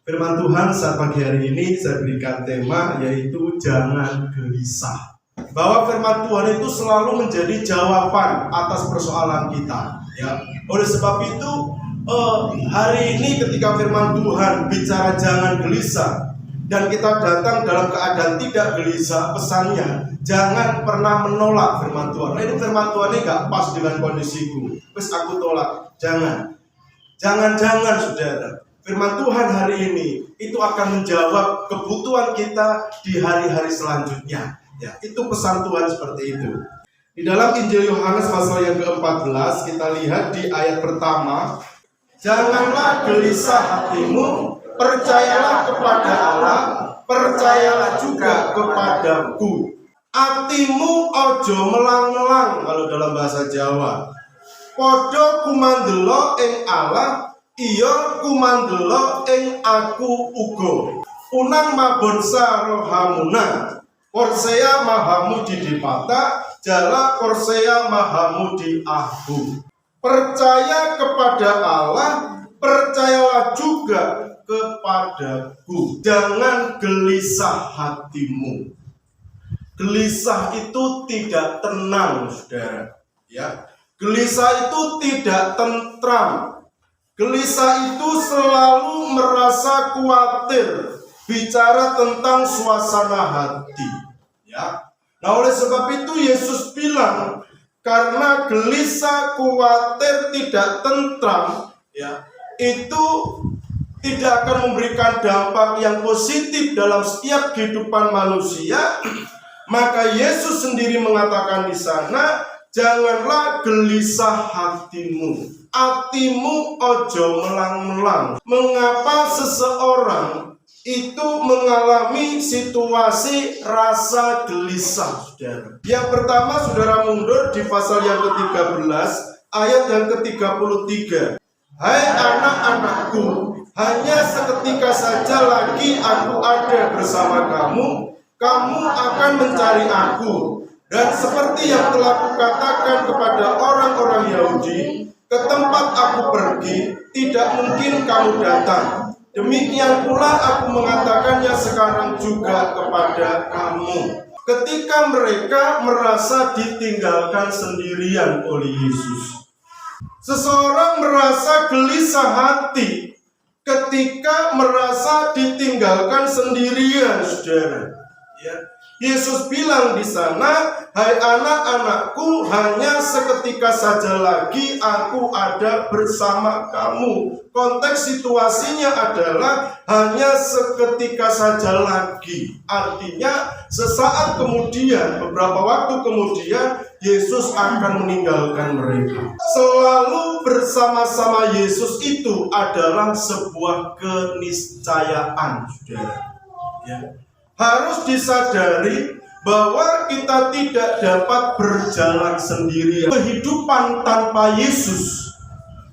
Firman Tuhan saat pagi hari ini saya berikan tema yaitu jangan gelisah. Bahwa firman Tuhan itu selalu menjadi jawaban atas persoalan kita. Ya. Oleh sebab itu hari ini ketika firman Tuhan bicara jangan gelisah dan kita datang dalam keadaan tidak gelisah, pesannya jangan pernah menolak firman Tuhan. Nah, ini firman Tuhan ini gak pas dengan kondisiku. Terus aku tolak. Jangan saudara. Firman Tuhan hari ini itu akan menjawab kebutuhan kita di hari-hari selanjutnya. Ya, itu pesan Tuhan seperti itu. Di dalam Injil Yohanes pasal yang ke-14 kita lihat di ayat pertama, janganlah gelisah hatimu, percayalah kepada Allah, percayalah juga kepadaku. Atimu ojo melang-melang kalau dalam bahasa Jawa. Padha kumandela ing Allah, iya kumandela ing aku uga. Unang mabonsa rohamuna, Korsea mahamu di dipata, jala korsea mahamu di ahu. Percaya kepada Allah, percayalah juga kepadaku. Jangan gelisah hatimu. Gelisah itu tidak tenang, saudara. Ya. Gelisah itu tidak tentram. Gelisah itu selalu merasa khawatir, bicara tentang suasana hati. Ya. Nah, oleh sebab itu Yesus bilang, karena gelisah, khawatir, tidak tentram, ya, itu tidak akan memberikan dampak yang positif dalam setiap kehidupan manusia. Maka Yesus sendiri mengatakan di sana, janganlah gelisah hatimu, hatimu ojo melang-melang. Mengapa seseorang itu mengalami situasi rasa gelisah, saudara? Yang pertama, saudara mundur di pasal yang ke-13, ayat yang ke-33. Hai anak-anakku, hanya seketika saja lagi aku ada bersama kamu, kamu akan mencari aku. Dan seperti yang telah kukatakan kepada orang-orang Yahudi, ke tempat aku pergi, tidak mungkin kamu datang. Demikian pula aku mengatakannya sekarang juga kepada kamu. Ketika mereka merasa ditinggalkan sendirian oleh Yesus. Seseorang merasa gelisah hati ketika merasa ditinggalkan sendirian, saudara. Ya. Yesus bilang di sana, hai anak-anakku, hanya seketika saja lagi aku ada bersama kamu. Konteks situasinya adalah hanya seketika saja lagi. Artinya sesaat kemudian, beberapa waktu kemudian, Yesus akan meninggalkan mereka. Selalu bersama-sama Yesus itu adalah sebuah keniscayaan, saudara. Ya. Harus disadari bahwa kita tidak dapat berjalan sendirian. Kehidupan tanpa Yesus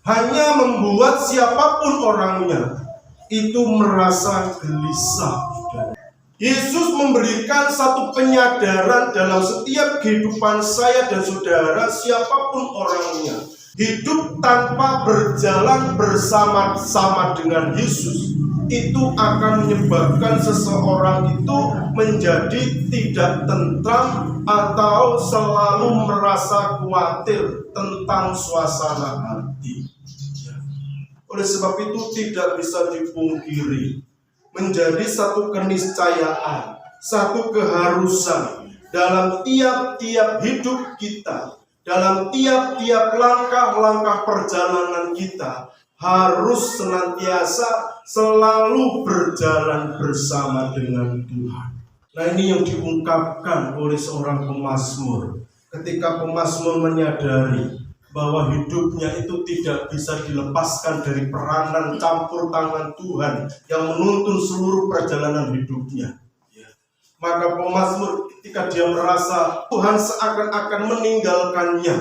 hanya membuat siapapun orangnya itu merasa gelisah. Yesus memberikan satu penyadaran dalam setiap kehidupan saya dan saudara, siapapun orangnya. Hidup tanpa berjalan bersama-sama dengan Yesus itu akan menyebabkan seseorang itu menjadi tidak tentram atau selalu merasa khawatir tentang suasana hati. Oleh sebab itu tidak bisa dipungkiri, menjadi satu keniscayaan, satu keharusan dalam tiap-tiap hidup kita, dalam tiap-tiap langkah-langkah perjalanan kita, harus senantiasa selalu berjalan bersama dengan Tuhan. Nah, ini yang diungkapkan oleh seorang pemazmur. Ketika pemazmur menyadari bahwa hidupnya itu tidak bisa dilepaskan dari peranan campur tangan Tuhan yang menuntun seluruh perjalanan hidupnya. Maka pemazmur ketika dia merasa Tuhan seakan-akan meninggalkannya,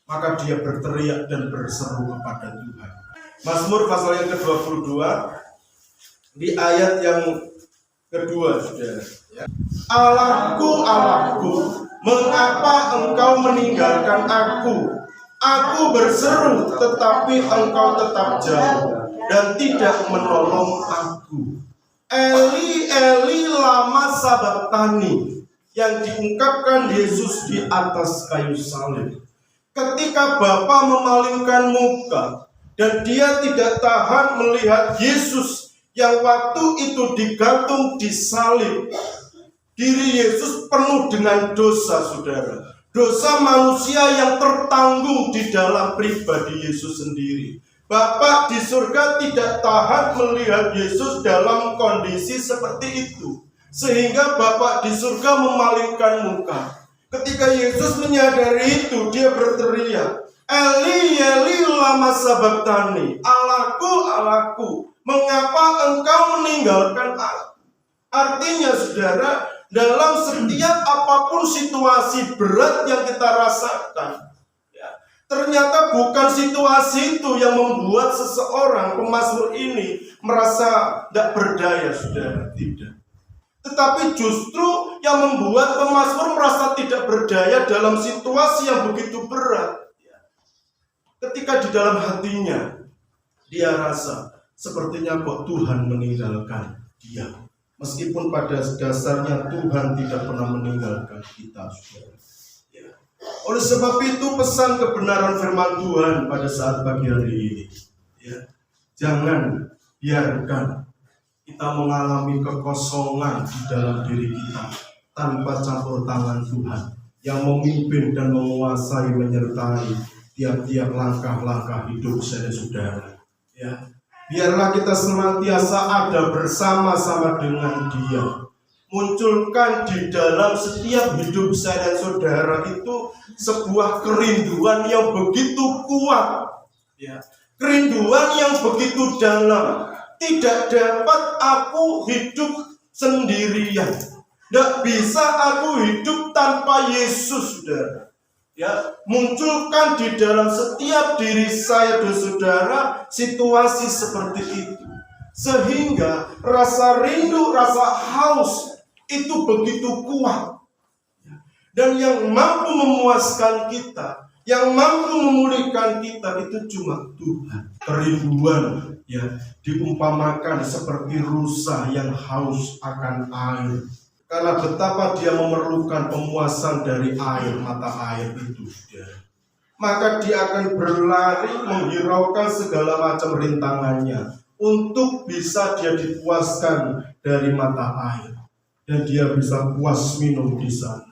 maka dia berteriak dan berseru kepada Tuhan. Mazmur pasal yang ke-22 di ayat yang kedua, saudara. Allahku, Allahku, mengapa engkau meninggalkan aku? Aku berseru, tetapi engkau tetap jauh. dan tidak menolong aku. Eli, Eli, lama sabachthani, yang diungkapkan Yesus di atas kayu salib. Ketika Bapa memalingkan muka dan dia tidak tahan melihat Yesus yang waktu itu digantung di salib. Diri Yesus penuh dengan dosa, saudara. Dosa manusia yang tertanggung di dalam pribadi Yesus sendiri. Bapa di surga tidak tahan melihat Yesus dalam kondisi seperti itu. Sehingga Bapa di surga memalingkan muka. Ketika Yesus menyadari itu, dia berteriak, Eli, Eli, lama sabachthani, Allahku, Allahku, mengapa engkau meninggalkan aku? Artinya, saudara, dalam setiap apapun situasi berat yang kita rasakan, ternyata bukan situasi itu yang membuat seseorang pemazmur ini merasa tidak berdaya, saudara. Tidak. Tetapi justru yang membuat pemazmur merasa tidak berdaya dalam situasi yang begitu berat. Ketika di dalam hatinya, dia rasa sepertinya kok Tuhan meninggalkan dia. Meskipun pada dasarnya Tuhan tidak pernah meninggalkan kita, saudara. Oleh sebab itu pesan kebenaran firman Tuhan pada saat pagi hari ini, jangan biarkan kita mengalami kekosongan di dalam diri kita tanpa campur tangan Tuhan yang memimpin dan menguasai menyertai tiap-tiap langkah-langkah hidup saudara-saudara. Biarlah kita senantiasa ada bersama-sama dengan Dia. Munculkan di dalam setiap hidup saya dan saudara itu sebuah kerinduan yang begitu kuat, kerinduan yang begitu dalam. Tidak dapat aku hidup sendirian. Tidak bisa aku hidup tanpa Yesus, saudara. Munculkan di dalam setiap diri saya dan saudara situasi seperti itu. Sehingga rasa rindu, rasa haus itu begitu kuat. Dan yang mampu memuaskan kita, yang mampu memulihkan kita itu cuma Tuhan. Kerinduan diumpamakan seperti rusa yang haus akan air. Karena betapa dia memerlukan pemuasan dari air, mata air itu. Maka dia akan berlari menghiraukan segala macam rintangannya untuk bisa dia dipuaskan dari mata air. Dan dia bisa puas minum di sana.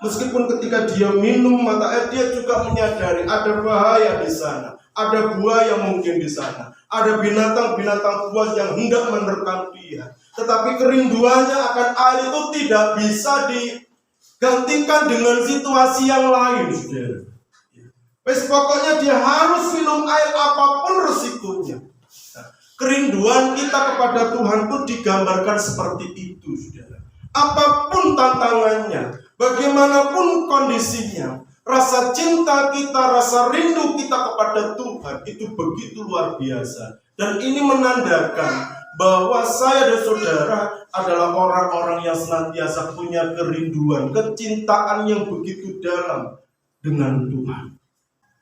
Meskipun ketika dia minum mata air, dia juga menyadari ada bahaya di sana. Ada buaya mungkin di sana. Ada binatang-binatang buas yang hendak menerkam dia. Tetapi kerinduannya akan air itu tidak bisa digantikan dengan situasi yang lain, saudara. Pokoknya dia harus minum air apapun resikonya. Kerinduan kita kepada Tuhan pun digambarkan seperti itu, saudara. Apapun tantangannya, bagaimanapun kondisinya, rasa cinta kita, rasa rindu kita kepada Tuhan itu begitu luar biasa. Dan ini menandakan bahwa saya dan saudara adalah orang-orang yang senantiasa punya kerinduan, kecintaan yang begitu dalam dengan Tuhan.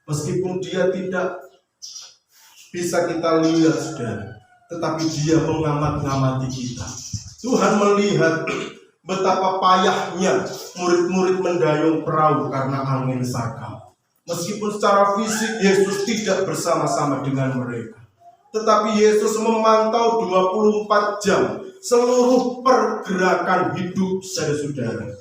Meskipun dia tidak bisa kita lihat, saudara, tetapi dia mengamat-ngamati kita. Tuhan melihat betapa payahnya murid-murid mendayung perahu karena angin sakal. Meskipun secara fisik Yesus tidak bersama-sama dengan mereka, tetapi Yesus memantau 24 jam seluruh pergerakan hidup saudara-saudara.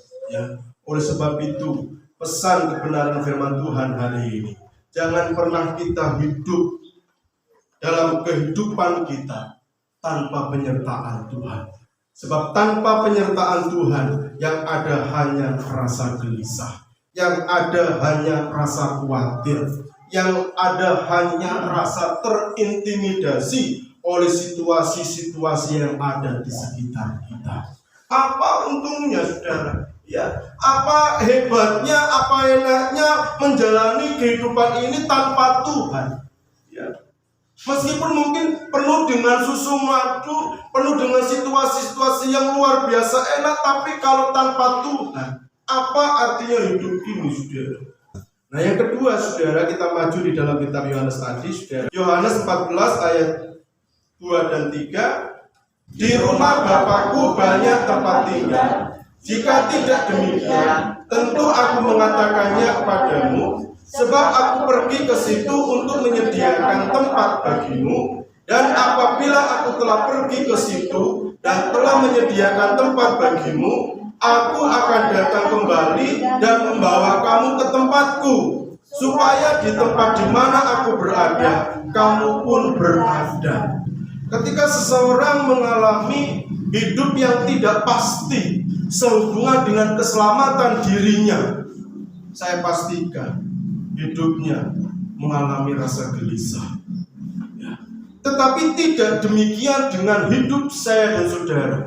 Oleh sebab itu, pesan kebenaran firman Tuhan hari ini, jangan pernah kita hidup dalam kehidupan kita tanpa penyertaan Tuhan. Sebab tanpa penyertaan Tuhan, yang ada hanya rasa gelisah, yang ada hanya rasa khawatir, yang ada hanya rasa terintimidasi oleh situasi-situasi yang ada di sekitar kita. Apa untungnya, saudara? Apa hebatnya, apa enaknya menjalani kehidupan ini tanpa Tuhan? Meskipun mungkin penuh dengan susu madu, penuh dengan situasi-situasi yang luar biasa enak, tapi kalau tanpa Tuhan, apa artinya hidup ini, saudara? Nah, yang kedua, saudara, kita maju di dalam kitab Yohanes tadi, saudara. Yohanes 14 ayat 2 dan 3. Di rumah Bapakku banyak tempat tinggal. Jika tidak demikian, tentu aku mengatakannya kepadamu, sebab aku pergi ke situ untuk menyediakan tempat bagimu. Dan apabila aku telah pergi ke situ dan telah menyediakan tempat bagimu, aku akan datang kembali dan membawa kamu ke tempatku, supaya di tempat di mana aku berada, kamu pun berada. Ketika seseorang mengalami hidup yang tidak pasti sehubungan dengan keselamatan dirinya, saya pastikan hidupnya mengalami rasa gelisah. Tetapi tidak demikian dengan hidup saya dan saudara.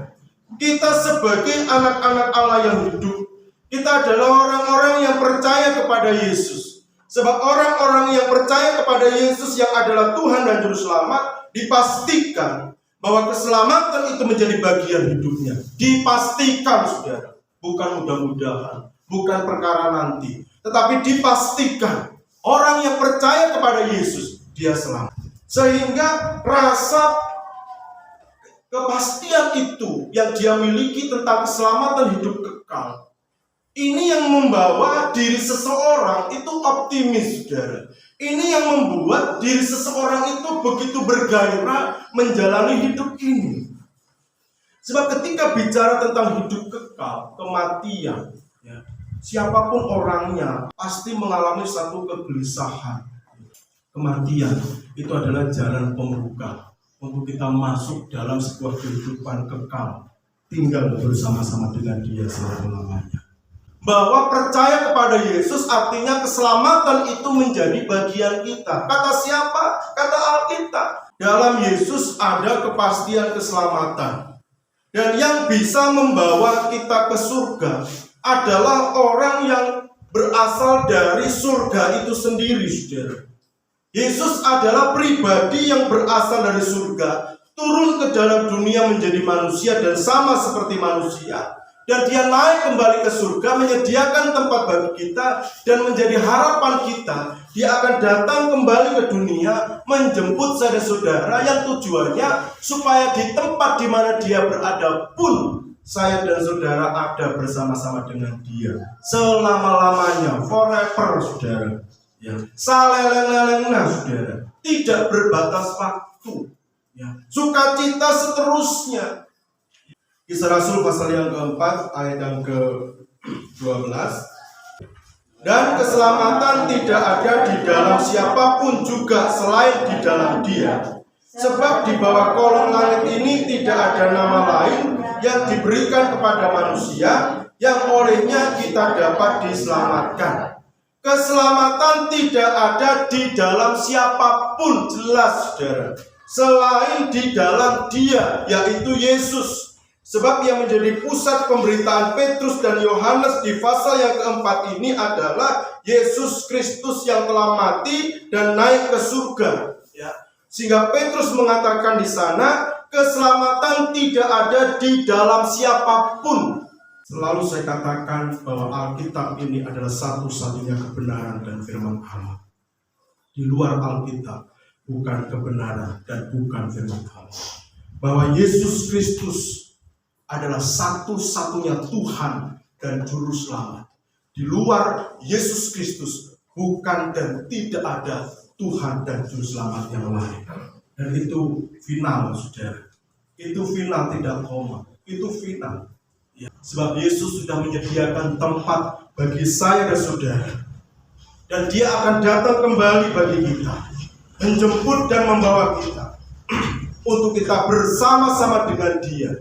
Kita sebagai anak-anak Allah yang hidup, kita adalah orang-orang yang percaya kepada Yesus. Sebab orang-orang yang percaya kepada Yesus yang adalah Tuhan dan Juru Selamat, dipastikan bahwa keselamatan itu menjadi bagian hidupnya. Dipastikan, saudara. Bukan mudah-mudahan, bukan perkara nanti. Tetapi dipastikan, orang yang percaya kepada Yesus, dia selamat. Sehingga rasa kepastian itu yang dia miliki tentang keselamatan hidup kekal, ini yang membawa diri seseorang itu optimis, saudara. Ini yang membuat diri seseorang itu begitu bergairah menjalani hidup ini. Sebab ketika bicara tentang hidup kekal, kematian, siapapun orangnya pasti mengalami satu kegelisahan. Kematian itu adalah jalan pembuka untuk kita masuk dalam sebuah kehidupan kekal, tinggal bersama-sama dengan Dia selama-lamanya. Bahwa percaya kepada Yesus artinya keselamatan itu menjadi bagian kita. Kata siapa? Kata Alkitab. Dalam Yesus ada kepastian keselamatan. Dan yang bisa membawa kita ke surga adalah orang yang berasal dari surga itu sendiri, saudara. Yesus adalah pribadi yang berasal dari surga, turun ke dalam dunia menjadi manusia dan sama seperti manusia. Dan dia naik kembali ke surga, menyediakan tempat bagi kita dan menjadi harapan kita. Dia akan datang kembali ke dunia, menjemput saya dan saudara yang tujuannya supaya di tempat di mana dia berada pun saya dan saudara ada bersama-sama dengan dia selama-lamanya, forever, saudara. Ya, saleleng-lelengna, saudara, tidak berbatas waktu. Ya, sukacita seterusnya. Kisah Rasul pasal yang keempat ayat yang ke-12. Dan keselamatan tidak ada di dalam siapapun juga selain di dalam Dia. Sebab di bawah kolong langit ini tidak ada nama lain yang diberikan kepada manusia yang olehnya kita dapat diselamatkan. Keselamatan tidak ada di dalam siapapun, jelas, saudara, selain di dalam Dia, yaitu Yesus. Sebab yang menjadi pusat pemberitaan Petrus dan Yohanes di pasal yang keempat ini adalah Yesus Kristus yang telah mati dan naik ke surga. Ya. Sehingga Petrus mengatakan di sana, keselamatan tidak ada di dalam siapapun. Selalu saya katakan bahwa Alkitab ini adalah satu-satunya kebenaran dan firman Allah. Di luar Alkitab bukan kebenaran dan bukan firman Allah. Bahwa Yesus Kristus adalah satu-satunya Tuhan dan Juru Selamat. Di luar Yesus Kristus bukan dan tidak ada Tuhan dan Juru Selamat yang lain. Dan itu final, saudara. Itu final, tidak koma. Itu final. Ya, sebab Yesus sudah menyediakan tempat bagi saya dan saudara. Dan Dia akan datang kembali bagi kita, menjemput dan membawa kita untuk kita bersama-sama dengan Dia,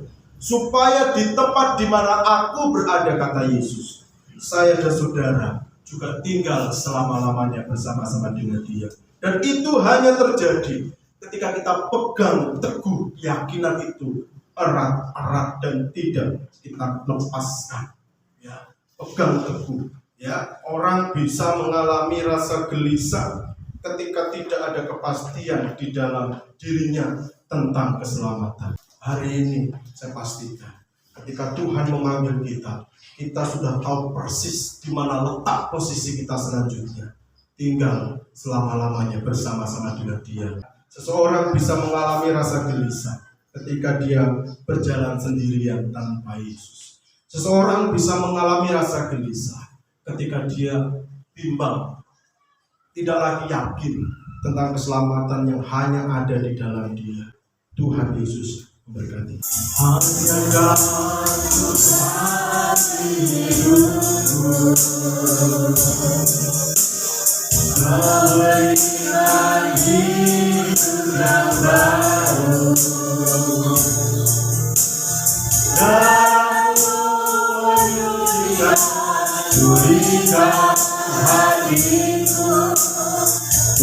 supaya di tempat di mana aku berada, kata Yesus, saya dan saudara juga tinggal selama-lamanya bersama-sama dengan Dia. Dan itu hanya terjadi ketika kita pegang teguh keyakinan itu erat-erat dan tidak kita lepaskan. Ya, pegang teguh. Ya, orang bisa mengalami rasa gelisah ketika tidak ada kepastian di dalam dirinya tentang keselamatan. Hari ini saya pastikan, ketika Tuhan memanggil kita, kita sudah tahu persis di mana letak posisi kita selanjutnya. Tinggal selama-lamanya bersama-sama dengan Dia. Seseorang bisa mengalami rasa gelisah ketika dia berjalan sendirian tanpa Yesus. Seseorang bisa mengalami rasa gelisah ketika dia bimbang, tidak lagi yakin tentang keselamatan yang hanya ada di dalam Dia. Tuhan Yesus memberkati. Hanya Kau hati hidupku, berikan hidup yang baru, dan menyucikan curiga hatiku,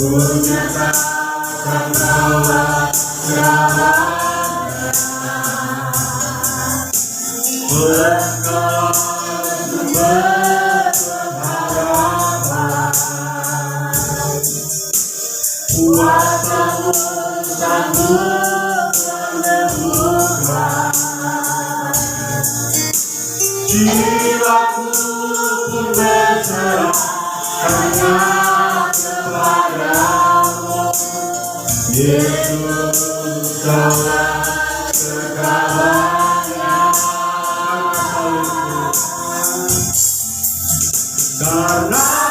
menyatakan bahwa selamanya Engkau berpengharapan, kuasa-Mu sanggup menyembuhkan, jiwaku pun berserah hanya kepadamu. Yesus, Kaulah segalanya. Karena